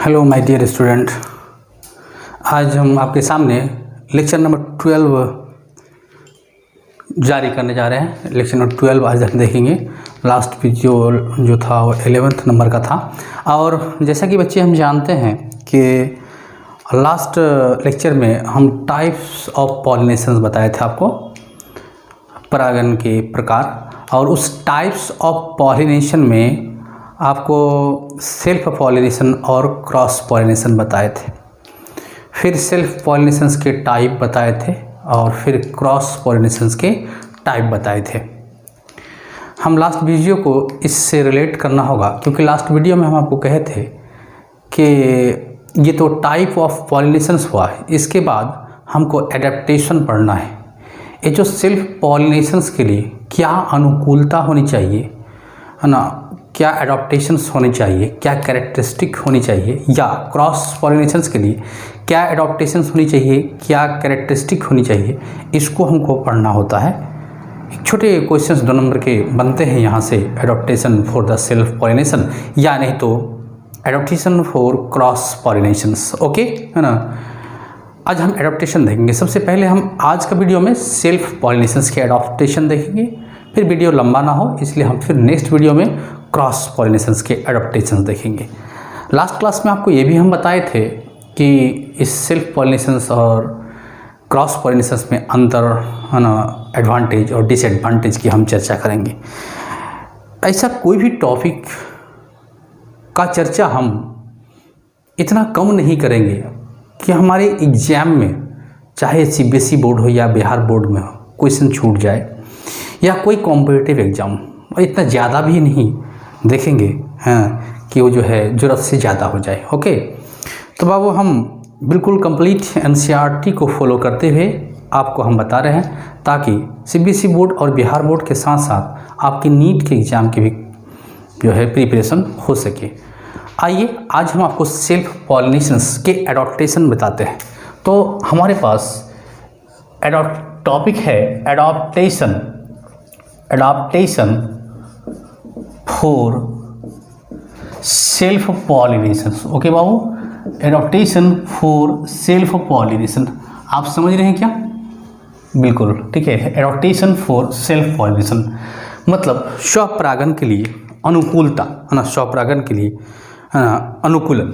Hello my dear student, आज हम आपके सामने लेक्चर नंबर 12 जारी करने जा रहे हैं। लेक्चर नंबर 12 आज हम देखेंगे। लास्ट वीडियो जो था वो 11th नंबर का था। और जैसा कि बच्चे हम जानते हैं कि लास्ट लेक्चर में हम टाइप्स ऑफ पॉलिनेशंस बताए थे आपको, परागन के प्रकार। और उस टाइप्स ऑफ पॉलिनेशन में आपको सेल्फ पॉलिनेशन और क्रॉस पॉलिनेशन बताए थे, फिर सेल्फ पॉलिनेशंस के टाइप बताए थे और फिर क्रॉस पॉलिनेशंस के टाइप बताए थे। हम लास्ट वीडियो को इससे रिलेट करना होगा, क्योंकि लास्ट वीडियो में हम आपको कहे थे कि ये तो टाइप ऑफ पॉलिनेशंस हुआ है, इसके बाद हमको एडेप्टेशन पढ़ना है। ये जो सेल्फ पॉलिनेशंस के लिए क्या अनुकूलता होनी चाहिए, है ना, क्या एडॉप्टेशंस होनी चाहिए, क्या कैरेक्टरिस्टिक होनी चाहिए, या क्रॉस पॉलिनेशंस के लिए क्या एडॉप्टेशंस होनी चाहिए, क्या कैरेक्टरिस्टिक होनी चाहिए, इसको हमको पढ़ना होता है। एक छोटे क्वेश्चंस 2 नंबर के बनते हैं यहाँ से, adaptation for the self pollination या नहीं तो adaptation for cross pollinations. Okay, है ना। आज हम एडॉप्टेशन देखेंगे। सबसे पहले हम आज का वीडियो में सेल्फ पॉलिनेशंस के एडॉप्टेशन देखेंगे, फिर वीडियो लंबा ना हो इसलिए हम फिर नेक्स्ट वीडियो में क्रॉस पॉलिनेशंस के एडॉप्टेशंस देखेंगे। लास्ट क्लास में आपको ये भी हम बताए थे कि इस सेल्फ पॉलिनेशंस और क्रॉस पॉलिनेशंस में अंतर, है ना, एडवांटेज और डिसएडवांटेज की हम चर्चा करेंगे। ऐसा कोई भी टॉपिक का चर्चा हम इतना कम नहीं करेंगे कि हमारे एग्ज़ाम में, चाहे सीबीएसई बोर्ड हो या बिहार बोर्ड में हो, क्वेश्चन छूट जाए, या कोई कॉम्पिटिटिव एग्ज़ाम, और इतना ज़्यादा भी नहीं देखेंगे हैं कि वो जो है ज़रूरत से ज़्यादा हो जाए। ओके, तो बाबू हम बिल्कुल कंप्लीट एनसीईआरटी को फॉलो करते हुए आपको हम बता रहे हैं, ताकि सीबीएसई बोर्ड और बिहार बोर्ड के साथ साथ आपकी नीट के एग्ज़ाम की भी जो है प्रिपरेशन हो सके। आइए आज हम आपको सेल्फ पॉलिनेशंस के एडॉप्टेशन बताते हैं। तो हमारे पास टॉपिक है adaptation for self pollinations. Okay Babu, adaptation for self pollination आप समझ रहे हैं क्या? बिल्कुल ठीक है। एडॉप्टेशन फॉर सेल्फ पॉलिनेशन मतलब स्वपरागन के लिए अनुकूलता, है ना, स्वपरागन के लिए, है ना, अनुकूलन।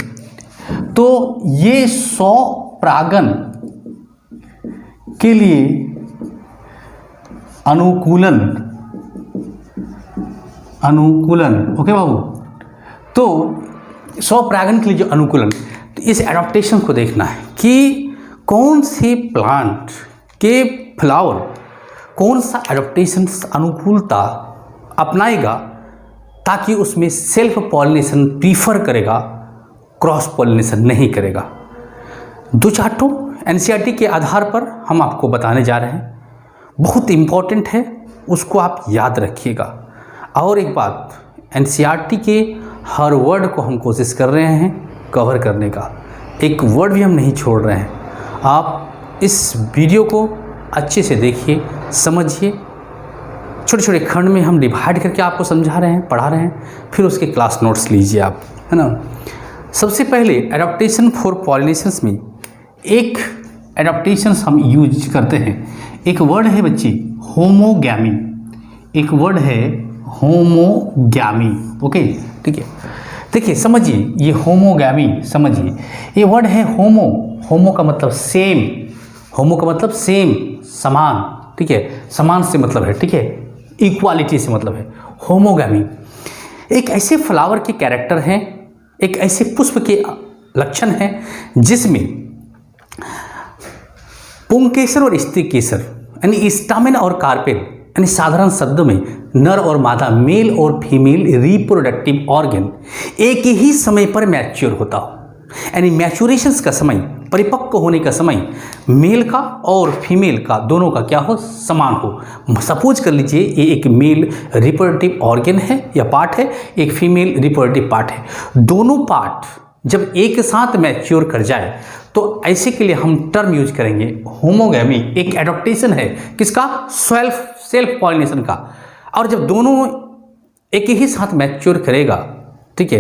तो ये स्वपरागन के लिए अनुकूलन ओके बाबू, तो स्वपरागन के लिए जो अनुकूलन, तो इस एडॉप्टेशन को देखना है कि कौन से प्लांट के फ्लावर कौन सा एडॉप्टेशन अनुकूलता अपनाएगा, ताकि उसमें सेल्फ पॉलिनेशन प्रीफर करेगा, क्रॉस पॉलिनेशन नहीं करेगा। 2-4 तो एनसीईआरटी के आधार पर हम आपको बताने जा रहे हैं, बहुत इम्पॉर्टेंट है, उसको आप याद रखिएगा। और एक बात, एनसीईआरटी के हर वर्ड को हम कोशिश कर रहे हैं कवर करने का, एक वर्ड भी हम नहीं छोड़ रहे हैं। आप इस वीडियो को अच्छे से देखिए, समझिए, छोटे छोटे खंड में हम डिवाइड करके आपको समझा रहे हैं, पढ़ा रहे हैं, फिर उसके क्लास नोट्स लीजिए आप, है ना। सबसे पहले एडॉप्टेशन फॉर पॉलिनेशंस में एक एडॉप्टेशंस हम यूज करते हैं। एक वर्ड है बच्ची होमोगैमी, एक वर्ड है होमोगैमी। ओके ठीक है, देखिए समझिए, ये होमोगैमी समझिए, ये वर्ड है होमो का मतलब सेम, होमो का मतलब सेम, समान, ठीक है, समान से मतलब है, ठीक है, इक्वालिटी से मतलब है। होमोगैमी एक ऐसे फ्लावर के कैरेक्टर हैं, एक ऐसे पुष्प के लक्षण हैं जिसमें पुंकेसर और स्त्री केसर, यानी स्टामेन और कार्पेल, यानी साधारण शब्दों में नर और मादा, मेल और फीमेल रिप्रोडक्टिव ऑर्गन एक ही समय पर मैच्योर होता हो, यानी मैच्योरेशंस का समय, परिपक्व होने का समय मेल का और फीमेल का दोनों का क्या हो, समान हो। सपोज कर लीजिए ये एक मेल रिप्रोडक्टिव ऑर्गन है या पार्ट है, एक फीमेल रिप्रोडक्टिव पार्ट है, दोनों पार्ट जब एक साथ मैच्योर कर जाए तो ऐसे के लिए हम टर्म यूज करेंगे होमोगैमी। एक एडॉप्टेशन है किसका, सेल्फ पॉलिनेशन का। और जब दोनों एक ही साथ मैच्योर करेगा, ठीक है,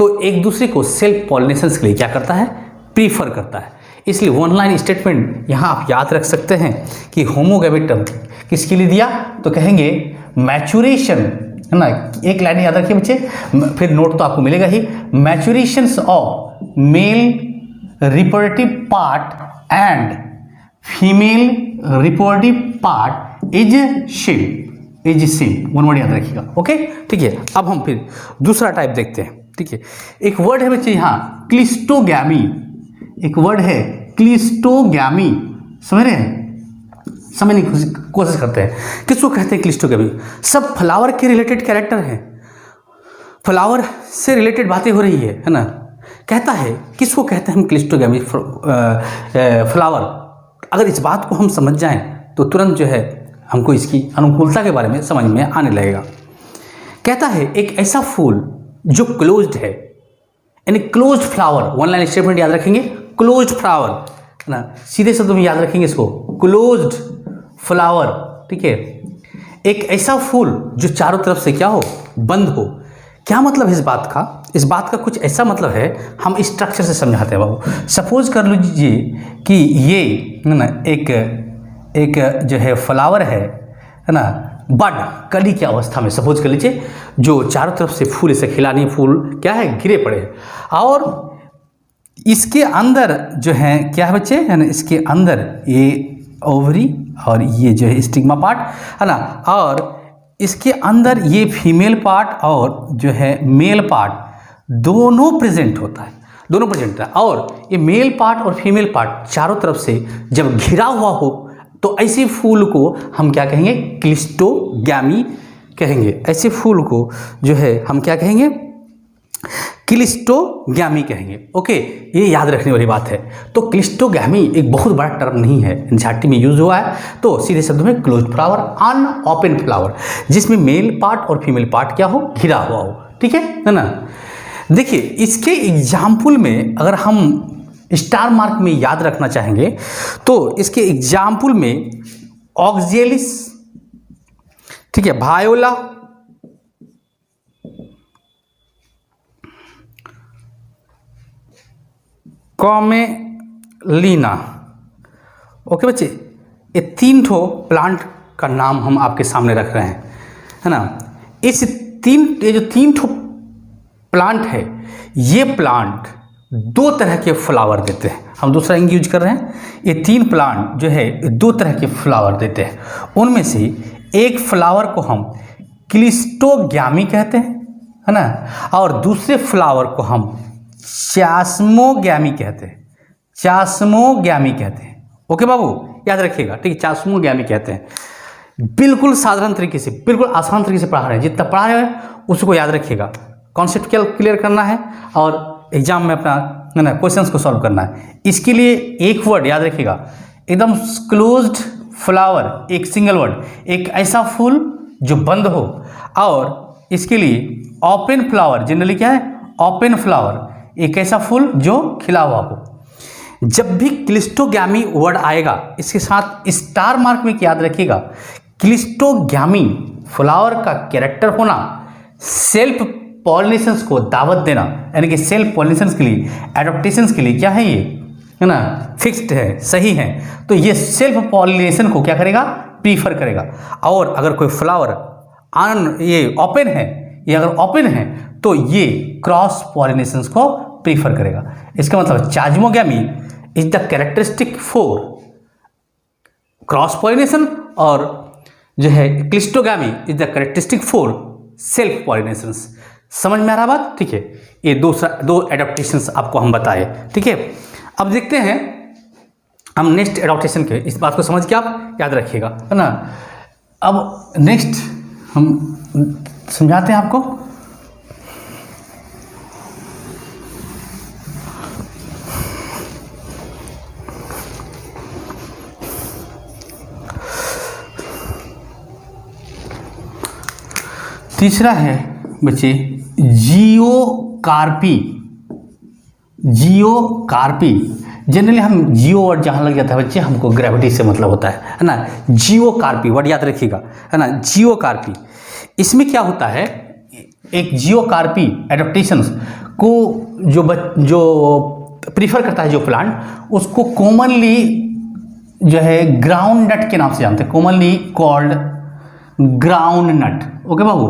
तो एक दूसरे को सेल्फ पॉलिनेशन के लिए क्या करता है, प्रीफर करता है। इसलिए वन लाइन स्टेटमेंट यहाँ आप याद रख सकते हैं कि होमोगैमेटम किसके लिए दिया, तो कहेंगे मैचुरेशन, है ना। एक लाइन याद रखिए बच्चे, फिर नोट तो आपको मिलेगा ही। Maturations of male reproductive part and female reproductive part is same, one word याद रखिएगा। ओके, ठीक है। अब हम फिर दूसरा टाइप देखते हैं। ठीक है, एक वर्ड है बच्चे यहाँ क्लिस्टोगैमी, एक वर्ड है क्लिस्टोगैमी, समझ रहे हैं, समझने की कोशिश करते हैं। किसको कहते हैं क्लिस्टोगैमी? सब फ्लावर के रिलेटेड कैरेक्टर हैं, फ्लावर से रिलेटेड बातें हो रही है ना। कहता है किसको कहते हैं हम क्लिस्टोगैमी फ्लावर। अगर इस बात को हम समझ जाएं तो तुरंत जो है हमको इसकी अनुकूलता के बारे में समझ में आने लगेगा। कहता है एक ऐसा फूल जो क्लोज्ड है, यानी closed flower, one line statement याद रखेंगे, क्लोज्ड फ्लावर, है ना, सीधे शब्दों में याद रखेंगे इसको, क्लोज्ड फ्लावर। ठीक है, एक ऐसा फूल जो चारों तरफ से क्या हो, बंद हो। क्या मतलब है इस बात का? इस बात का कुछ ऐसा मतलब है, हम स्ट्रक्चर से समझाते हैं बाबू। सपोज कर लीजिए कि ये है ना एक जो है फ्लावर है ना, बड कली की अवस्था में, सपोज कर लीजिए, जो चारों तरफ से फूल इसे खिला नहीं, फूल क्या है, गिरे पड़े हैं, और इसके अंदर जो है क्या है बच्चे, है ना, इसके अंदर ये ओवरी और ये जो है स्टिग्मा पार्ट, है ना, और इसके अंदर ये फीमेल पार्ट और जो है मेल पार्ट दोनों प्रेजेंट होता है, दोनों प्रेजेंट होता है। और ये मेल पार्ट और फीमेल पार्ट चारों तरफ से जब घिरा हुआ हो तो ऐसे फूल को हम क्या कहेंगे, क्लिस्टोगैमी कहेंगे। ऐसे फूल को जो है हम क्या कहेंगे, क्लिस्टोगैमी कहेंगे। ओके, ये याद रखने वाली बात है। तो क्लिस्टोगैमी एक बहुत बड़ा टर्म नहीं है, एनसीईआरटी में यूज हुआ है, तो सीधे शब्दों में क्लोज्ड फ्लावर, अनओपन फ्लावर, जिसमें मेल पार्ट और फीमेल पार्ट क्या हो, घिरा हुआ हो। ठीक है ना। देखिए इसके एग्जाम्पल में अगर हम स्टार मार्क में याद रखना चाहेंगे तो इसके एग्जाम्पल में ऑक्जेलिस, ठीक है, वायोला, कॉमेलिना। ओके बच्चे, ये तीन ठो प्लांट का नाम हम आपके सामने रख रहे हैं, है ना। ये जो तीन ठो प्लांट है, ये प्लांट दो तरह के फ्लावर देते हैं। हम दूसरा इंग यूज कर रहे हैं। ये तीन प्लांट जो है दो तरह के फ्लावर देते हैं। उनमें से एक फ्लावर को हम क्लिस्टोगैमी कहते हैं, है ना, और दूसरे फ्लावर को हम चास्मोगैमी कहते हैं, चास्मोगैमी कहते हैं। ओके बाबू, याद रखिएगा, ठीक है, चास्मोगैमी कहते हैं। बिल्कुल साधारण तरीके से, बिल्कुल आसान तरीके से पढ़ा रहे हैं, जितना पढ़ा रहे हैं उसको याद रखिएगा। कॉन्सेप्ट क्लियर करना है और एग्जाम में अपना है ना क्वेश्चंस को सॉल्व करना है। इसके लिए एक वर्ड याद रखिएगा, एकदम क्लोज्ड फ्लावर, एक सिंगल वर्ड, एक ऐसा फूल जो बंद हो, और इसके लिए ओपन फ्लावर, जनरली क्या है, ओपन फ्लावर, एक ऐसा फूल जो खिला हुआ हो। जब भी क्लिस्टोगैमी वर्ड आएगा इसके साथ स्टार मार्क में याद रखिएगा, क्लिस्टोगैमी फ्लावर का कैरेक्टर होना, सेल्फ पॉलिनेशंस को दावत देना, यानी कि सेल्फ पॉलिनेशंस के लिए, एडॉप्टेशंस के लिए क्या है, ये है ना, फिक्स्ड है, सही है। तो ये सेल्फ पॉलिनेशन को क्या करेगा, प्रीफर करेगा। और अगर कोई फ्लावर ये ओपन है, ये अगर ओपन है तो ये क्रॉस पॉलिनेशंस को प्रीफर करेगा। इसका मतलब chasmogamy is the characteristic for cross pollination, और जो है cleistogamy is the characteristic for self pollinations. समझ में आ रहा बात? ठीक है, ये दो एडॉप्टेशंस आपको हम बताए। ठीक है, अब देखते हैं हम नेक्स्ट एडॉप्टेशन के। इस बात को समझ के आप याद रखिएगा, है ना। अब नेक्स्ट हम समझाते हैं आपको। तीसरा है बच्चे जियोकार्पी। जियोकार्पी, जनरली हम जियो वर्ड जहाँ लग जाता है बच्चे, हमको ग्रेविटी से मतलब होता है ना। जियोकार्पी वर्ड याद रखिएगा, है ना, जियोकार्पी। इसमें क्या होता है, एक जियोकार्पी एडाप्टेशंस को जो प्रीफर करता है जो प्लांट, उसको कॉमनली जो है ग्राउंड नट के नाम से जानते हैं, commonly called groundnut. Okay बाबू,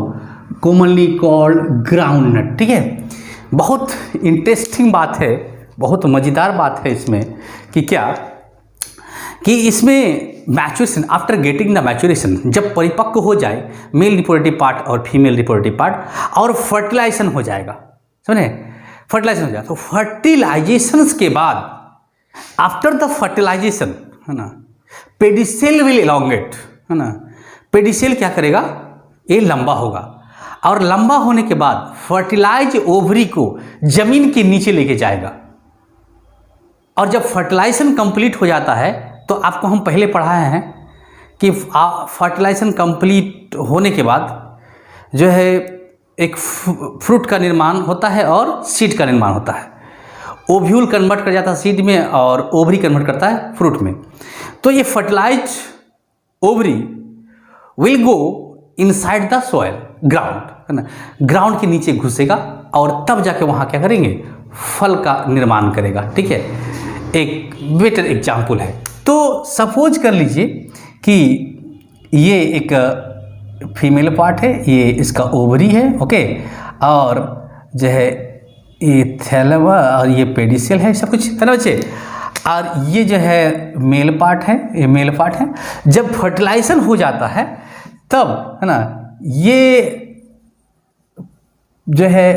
कॉमनली कॉल्ड ग्राउंड नट। ठीक है, बहुत इंटरेस्टिंग बात है, बहुत मज़ेदार बात है इसमें कि क्या कि इसमें maturation, after getting the maturation, जब परिपक्व हो जाए मेल रिप्रोडक्टिव पार्ट और फीमेल रिप्रोडक्टिव पार्ट और फर्टिलाइजेशन हो जाएगा, समझे, फर्टिलाइजेशन हो जाएगा, तो फर्टिलाइजेशन के बाद आफ्टर द फर्टिलाइजेशन, है ना, पेडिसेल विल एलोंगेट, है ना, पेडिसेल क्या करेगा, ये लंबा होगा और लंबा होने के बाद फर्टिलाइज ओवरी को जमीन के नीचे लेके जाएगा। और जब फर्टिलाइजेशन कंप्लीट हो जाता है तो आपको हम पहले पढ़ाए हैं कि फर्टिलाइजेशन कंप्लीट होने के बाद जो है एक फ्रूट का निर्माण होता है और सीड का निर्माण होता है। ओव्यूल कन्वर्ट कर जाता है सीड में और ओवरी कन्वर्ट करता है फ्रूट में। तो ये fertilize ovary will go inside the soil, ground, है ना, ग्राउंड के नीचे घुसेगा और तब जाके वहाँ क्या करेंगे, फल का निर्माण करेगा। ठीक है, एक बेटर एग्जाम्पल है। तो सपोज कर लीजिए कि ये एक फीमेल पार्ट है, ये इसका ओवरी है, ओके, और जो है ये थैलमा और ये पेडिसेल है, सब कुछ है ना बच्चे। और ये जो है मेल पार्ट है, ये मेल पार्ट है। जब फर्टिलाइजेशन हो जाता है तब, है ना, ये जो है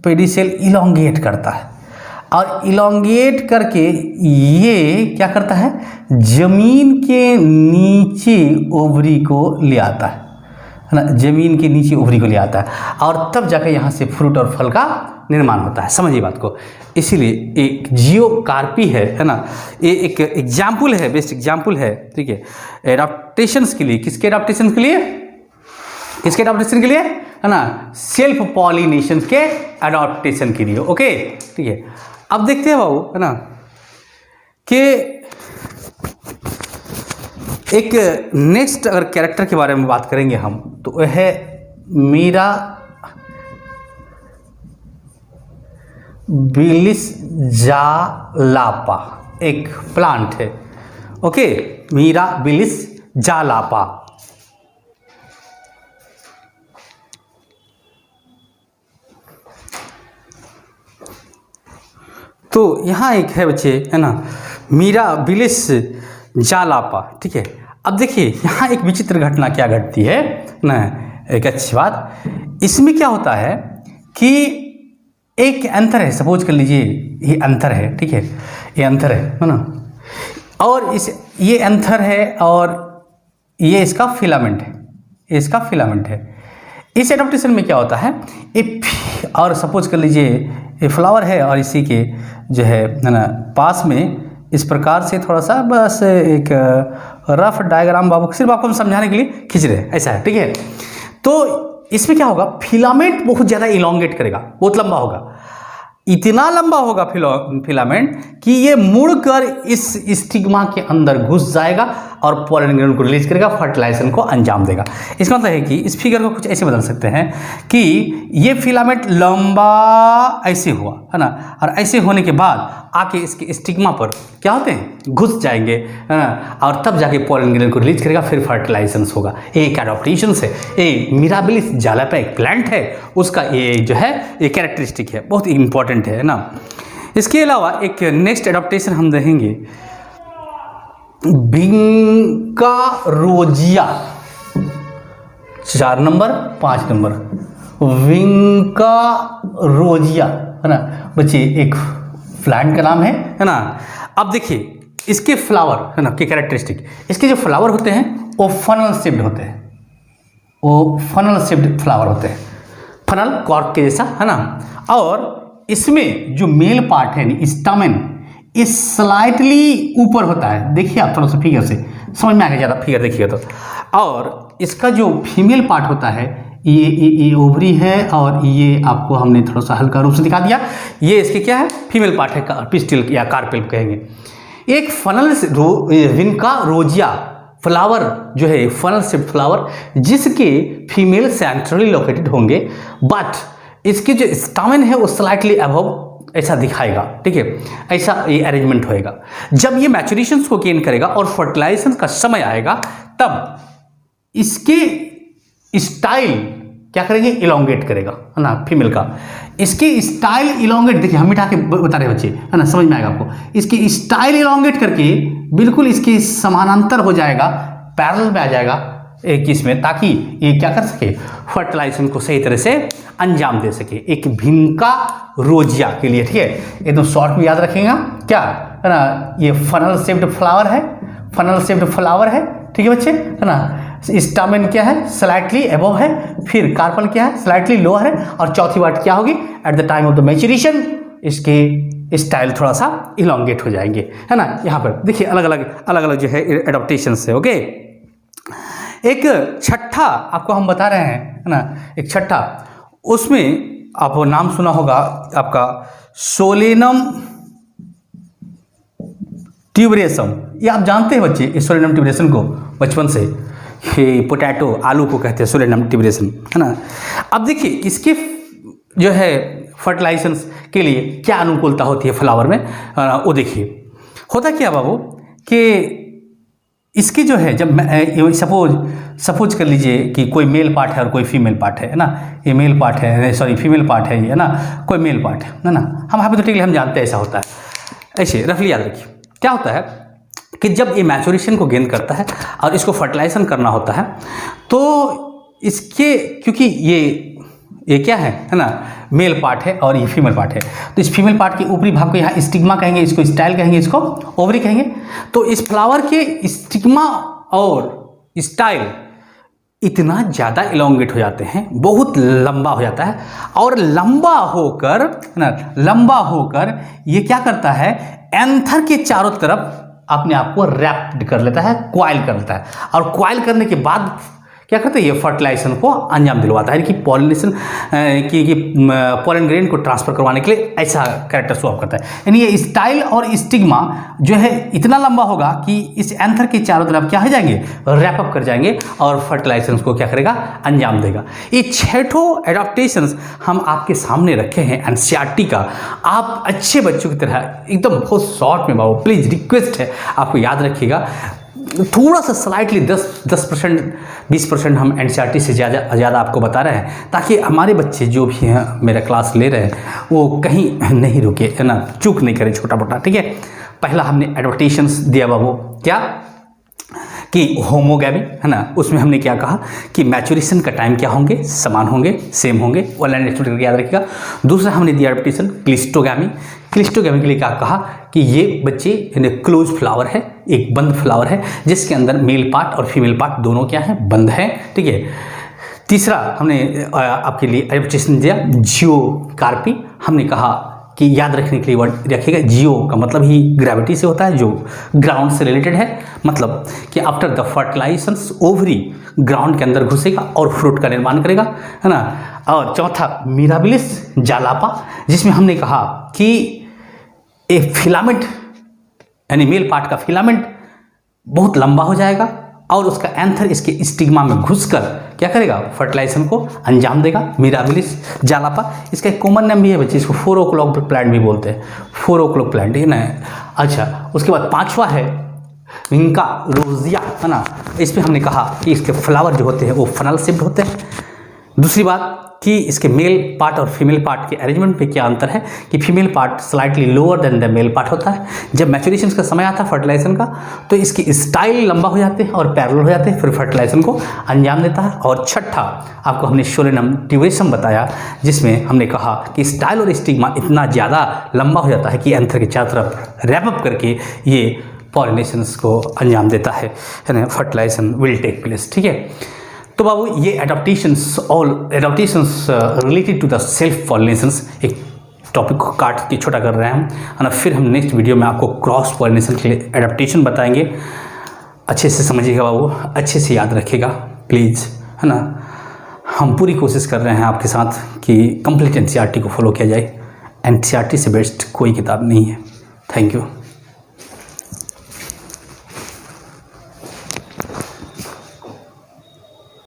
पेडिसेल इलोंगेट करता है और इलोंगेट करके ये क्या करता है, जमीन के नीचे ओवरी को ले आता है ना, जमीन के नीचे ओवरी को ले आता है और तब जाकर यहाँ से फ्रूट और फल का निर्माण होता है। समझिए बात को। इसीलिए एक जियोकार्पी है ना, ये एक एग्जाम्पल है, बेस्ट एग्जाम्पल है। ठीक है, एडाप्टेशंस के लिए, किसके एडाप्टेशन के लिए, किसके एडाप्टेशन के लिए, है ना, सेल्फ पॉलिनेशन के एडाप्टेशन के लिए। ओके, ठीक है। अब देखते हैं बाबू, है ना, कि एक नेक्स्ट अगर कैरेक्टर के बारे में बात करेंगे हम तो वह है मीरा बिलिस जालापा, एक प्लांट है। ओके, मीरा बिलिस जालापा। तो यहाँ एक है बच्चे, है ना, मीरा बिलिस जालापा। ठीक है, अब देखिए यहाँ एक विचित्र घटना क्या घटती है ना, एक अच्छी बात इसमें क्या होता है कि एक अंतर है, सपोज कर लीजिए ये अंतर है। ठीक है, ये अंतर है ना, और ये अंतर है और ये इसका फिलामेंट है, ये इसका फिलामेंट है। इस एडाप्टेशन में क्या होता है, और सपोज कर लीजिए ये फ्लावर है और इसी के जो है ना पास में इस प्रकार से थोड़ा सा बस एक रफ डायग्राम बाबू सिर्फ आपको हम समझाने के लिए खींच रहे हैं, ऐसा है। ठीक है, तो इसमें क्या होगा, फिलामेंट बहुत ज़्यादा इलोंगेट करेगा, बहुत लंबा होगा, इतना लंबा होगा फिलामेंट कि ये मुड़कर इस स्टिग्मा के अंदर घुस जाएगा और पोलन ग्रेनुल को रिलीज करेगा, फर्टिलाइजेशन को अंजाम देगा। इसका मतलब है कि इस फिगर को कुछ ऐसे बदल सकते हैं कि ये फिलामेंट लंबा ऐसे हुआ, है ना, और ऐसे होने के बाद आके इसके स्टिग्मा पर क्या होते हैं, घुस जाएंगे, है ना, और तब जाके पोलन ग्रेनुल को रिलीज करेगा, फिर फर्टिलाइजेशन होगा। एक एडाप्टेशन है, ये मिराबिलिस जालापा एक प्लांट है, उसका ये जो है ये कैरेक्टरिस्टिक है, बहुत इंपॉर्टेंट है ना। इसके अलावा एक नेक्स्ट एडाप्टेशन हम देखेंगे, विंकारोजिया, 4 नंबर 5 नंबर, विंकारोजिया, है ना बच्चे, एक प्लांट का नाम है ना। अब देखिए इसके फ्लावर, है ना, के कैरेक्टरिस्टिक, इसके जो फ्लावर होते हैं वो फनल शेप्ड होते हैं, वो फनल शेप्ड फ्लावर होते हैं, फनल कॉर्क के जैसा, है ना। और इसमें जो मेल पार्ट है स्टामेन, ये स्लाइटली ऊपर होता है। देखिए आप थोड़ा सा फिगर से समझ में आ गया, ज़्यादा फिगर देखिएगा तो। और इसका जो फीमेल पार्ट होता है ये ओवरी है, और ये आपको हमने थोड़ा सा हल्का रूप से दिखा दिया, ये इसके क्या है, फीमेल पार्ट है, पिस्टिल या कार्पेल कहेंगे। एक फनल विंकारोजिया फ्लावर जो है फनल शेप्ड फ्लावर जिसके फीमेल सेंट्रली लोकेटेड होंगे, बट इसके जो स्टामेन है वो स्लाइटली अबव ऐसा दिखाएगा, ठीक है, ऐसा ये अरेंजमेंट होएगा। जब ये मैचुरेशन को गेन करेगा और फर्टिलाइजेशन का समय आएगा तब इसके स्टाइल क्या करेंगे, इलोंगेट करेगा, है ना, फीमेल का इसके स्टाइल इलोंगेट, देखिए हम मिटा के बता रहे बच्चे, है ना, समझ में आएगा आपको। इसकी स्टाइल इलोंगेट करके बिल्कुल इसके समानांतर हो जाएगा, पैरेलल में आ जाएगा एक इसमें, ताकि ये क्या कर सके, फर्टिलाइजेशन को सही तरह से अंजाम दे सके, एक भिन्का रोजिया के लिए, ठीक है। एकदम शॉर्ट में याद रखेगा क्या, है ना, ये फनल शेप्ड फ्लावर है, फनल शेप्ड फ्लावर है, ठीक है बच्चे, है ना। स्टामेन क्या है, स्लाइटली अबव है, फिर कार्पल क्या है, स्लाइटली लोअर है, और चौथी बात क्या होगी, at the time of the maturation इसके स्टाइल थोड़ा सा इलोंगेट हो जाएंगे, है ना। यहाँ पर देखिए अलग अलग जो है एडॉप्टेशन है, ओके। एक छठा आपको हम बता रहे हैं, है ना, एक छठा, उसमें आपको नाम सुना होगा आपका सोलेनम ट्यूबरेसम। ये आप जानते हैं बच्चे, इस सोलेनम ट्यूबरेसम को बचपन से, ये पोटैटो आलू को कहते हैं सोलेनम ट्यूबरेसम, है ना। अब देखिए इसके जो है फर्टिलाइजेशन के लिए क्या अनुकूलता होती है फ्लावर में, वो देखिए होता क्या बाबू कि इसके जो है जब सपोज कर लीजिए कि कोई मेल पार्ट है और कोई फीमेल पार्ट है ना, ये मेल पार्ट है, सॉरी फीमेल पार्ट है ये, है ना, कोई मेल पार्ट है ना, हम हाइपोथेटिकली हम जानते हैं ऐसा होता है। ऐसे रफली याद रखिए क्या होता है कि जब ये मैच्योरेशन को गेन करता है और इसको फर्टिलाइजेशन करना होता है तो इसके, क्योंकि ये क्या है ना, मेल पार्ट है और ये फीमेल पार्ट है, तो इस फीमेल पार्ट के ऊपरी भाग को यहाँ स्टिग्मा कहेंगे, इसको स्टाइल कहेंगे, इसको ओवरी कहेंगे। तो इस फ्लावर के स्टिग्मा और स्टाइल इतना ज़्यादा इलोंगेट हो जाते हैं, बहुत लंबा हो जाता है, और लंबा होकर ये क्या करता है, एंथर के चारों तरफ अपने आप को रैप्ड कर लेता है, क्वाइल कर लेता है, और क्वाइल करने के बाद क्या करते हैं, ये फर्टिलाइजेशन को अंजाम दिलवाता है, कि पॉलिनेशन की पॉलन ग्रेन को ट्रांसफर करवाने के लिए ऐसा कैरेक्टर शो ऑफ करता है। यानी ये स्टाइल और स्टिग्मा जो है इतना लंबा होगा कि इस एंथर के चारों तरफ क्या हो जाएंगे, रैप अप कर जाएंगे, और फर्टिलाइजेशन को क्या करेगा, अंजाम देगा। ये छठों एडाप्टेशंस हम आपके सामने रखे हैं एनसीईआरटी का। आप अच्छे बच्चों की तरह एकदम बहुत शॉर्ट में बाबू प्लीज़ रिक्वेस्ट है आपको याद रखिएगा, थोड़ा सा स्लाइटली 10% 20% हम एनसीईआरटी से ज़्यादा आपको बता रहे हैं, ताकि हमारे बच्चे जो भी हैं मेरा क्लास ले रहे हैं वो कहीं नहीं रुके, है ना, चूक नहीं करें छोटा मोटा, ठीक है। पहला हमने एडवर्टेशंस दिया बाबू, क्या कि होमोगैमी, है ना, उसमें हमने क्या कहा कि मैच्योरेशन का टाइम क्या होंगे, समान होंगे, सेम होंगे, वो लाइन एक्सपेक्ट करके याद रखिएगा। दूसरा हमने दिया एडवर्टेशन क्लिस्टोगैमी, क्लिस्टोगैमी के लिए क्या कहा कि ये बच्चे क्लोज फ्लावर है, एक बंद फ्लावर है जिसके अंदर मेल पार्ट और फीमेल पार्ट दोनों क्या है, बंद है, ठीक है। तीसरा हमने आपके लिए एडवर्टेशन दिया जियोकार्पी, हमने कहा कि याद रखने के लिए वर्ड रखिएगा, जियो का मतलब ही ग्रेविटी से होता है, जो ग्राउंड से रिलेटेड है, मतलब कि आफ्टर द फर्टिलाइजेशंस ओवरी ग्राउंड के अंदर घुसेगा और फ्रूट का निर्माण करेगा, है ना। और चौथा मिराबिलिस जालापा, जिसमें हमने कहा कि एक फिलामेंट यानी मेल पार्ट का फिलामेंट बहुत लंबा हो जाएगा और उसका एंथर इसके स्टिग्मा में घुसकर क्या करेगा, फर्टिलाइजेशन को अंजाम देगा, मिराबिलिस जालापा। इसका एक कॉमन नेम भी है बच्चे, इसको 4 o'clock प्लांट भी बोलते हैं, 4 o'clock प्लांट, है ना। अच्छा, उसके बाद पांचवा है विंका रोजिया, है ना। इस पर हमने कहा कि इसके फ्लावर जो होते हैं वो फनल शेप्ड होते हैं। दूसरी बात कि इसके मेल पार्ट और फीमेल पार्ट के अरेंजमेंट पे क्या अंतर है कि female part slightly lower than the male part होता है। जब मैच्योरेशन का समय आता है फर्टिलाइजेशन का तो इसकी स्टाइल लंबा हो जाते हैं और पैरेलल हो जाते हैं, फिर फर्टिलाइजेशन को अंजाम देता है। और छठा आपको हमने सोलेनम ट्यूबरेसम बताया, जिसमें हमने कहा कि स्टाइल और स्टिग्मा इतना ज़्यादा लंबा हो जाता है कि एंथर के चारों तरफ रैप अप करके ये पॉलिनेशंस को अंजाम देता है ना, फर्टिलाइजेशन विल टेक प्लेस, ठीक है। तो बाबू ये adaptations all adaptations related to the self pollinations एक टॉपिक को काट के छोटा कर रहे हैं हम, है ना। फिर हम नेक्स्ट वीडियो में आपको क्रॉस पॉलिनेशन के लिए एडाप्टेशन बताएंगे। अच्छे से समझिएगा बाबू, अच्छे से याद रखिएगा प्लीज़, है ना। हम पूरी कोशिश कर रहे हैं आपके साथ कि कंप्लीट एनसीईआरटी को फॉलो किया जाए। एनसीईआरटी से बेस्ट कोई किताब नहीं है। Thank you.